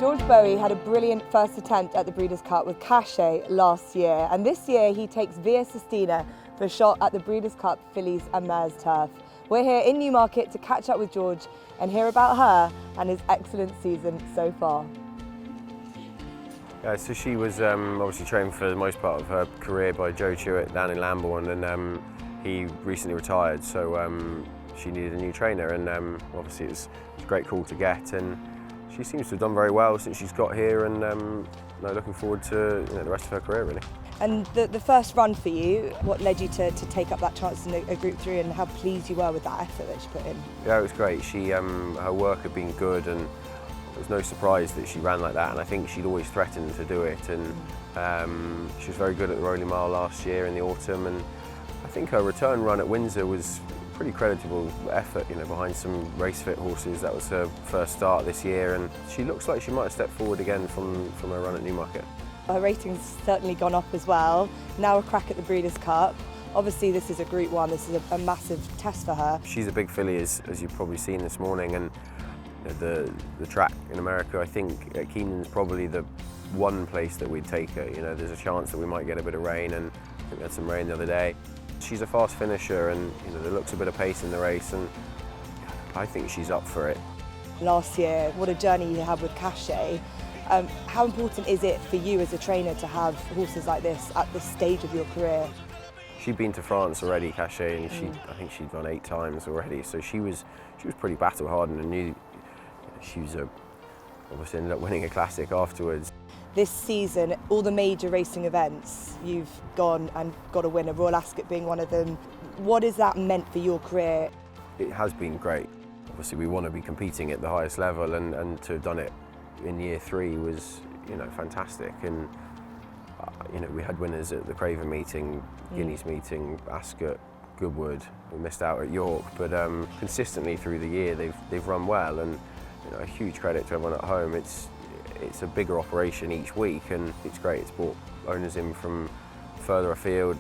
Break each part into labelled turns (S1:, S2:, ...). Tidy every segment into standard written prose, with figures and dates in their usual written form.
S1: George Boughey had a brilliant first attempt at the Breeders' Cup with CACHET last year, and this year he takes via SISTINA for a shot at the Breeders' Cup Fillies and Mare's turf. We're here in Newmarket to catch up with George and hear about her and his excellent season so far.
S2: Yeah, so she was obviously trained for the most part of her career by Joe Chewett down in Lambourne, and he recently retired, so she needed a new trainer, and obviously it's a great call to get, and she seems to have done very well since she's got here, and looking forward to the rest of her career really.
S1: And the first run for you, what led you to take up that chance in a Group 3, and how pleased you were with that effort that she put in?
S2: Yeah, it was great. She her work had been good, and it was no surprise that she ran like that, and I think she'd always threatened to do it, and she was very good at the Rolling Mile last year in the autumn, and I think her return run at Windsor was pretty creditable effort, behind some race-fit horses. That was her first start this year, and she looks like she might have stepped forward again from her run at Newmarket.
S1: Her rating's certainly gone up as well. Now a crack at the Breeders' Cup. Obviously this is a Group 1, this is a massive test for her.
S2: She's a big filly, as you've probably seen this morning, and the track in America, I think at Keenan's probably the one place that we'd take her. There's a chance that we might get a bit of rain, and I think we had some rain the other day. She's a fast finisher, and there looks a bit of pace in the race, and I think she's up for it.
S1: Last year, what a journey you had with CACHET. How important is it for you as a trainer to have horses like this at this stage of your career?
S2: She'd been to France already, CACHET, and I think she'd run 8 times already, so she was pretty battle hardened, and knew she was obviously ended up winning a classic afterwards.
S1: This season, all the major racing events, you've gone and got a winner, Royal Ascot being one of them. What has that meant for your career?
S2: It has been great. Obviously we want to be competing at the highest level, and to have done it in year 3 was fantastic, and we had winners at the Craven meeting, Guineas meeting, Ascot, Goodwood. We missed out at York, but consistently through the year they've run well, and a huge credit to everyone at home. It's a bigger operation each week, and it's great. It's brought owners in from further afield.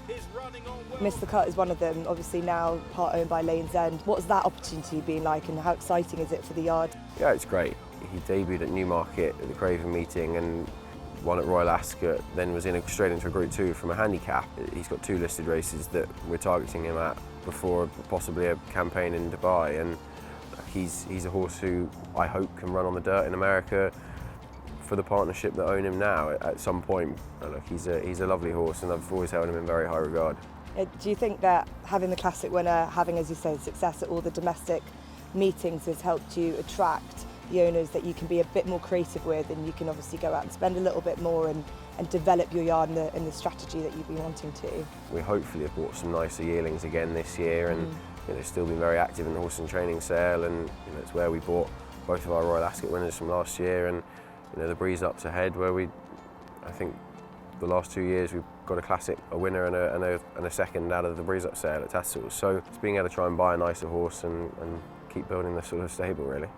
S1: Mr. Cut is one of them, obviously now part owned by Lane's End. What's that opportunity been like, and how exciting is it for the yard?
S2: Yeah, it's great. He debuted at Newmarket at the Craven meeting and won at Royal Ascot, then was straight into a Group 2 from a handicap. He's got 2 listed races that we're targeting him at before possibly a campaign in Dubai, and he's a horse who I hope can run on the dirt in America for the partnership that own him now at some point. Look, he's a lovely horse, and I've always held him in very high regard.
S1: Do you think that having the classic winner, having, as you say, success at all the domestic meetings has helped you attract the owners that you can be a bit more creative with, and you can obviously go out and spend a little bit more and develop your yard and the strategy that you've been wanting to?
S2: We hopefully have bought some nicer yearlings again this year, and still been very active in the horse and training sale, and it's where we bought both of our Royal Ascot winners from last year, and the Breeze Up's ahead, where I think the last 2 years we've got a classic, a winner and a second out of the Breeze Up sale at Tassels. So it's being able to try and buy a nicer horse and keep building this sort of stable really.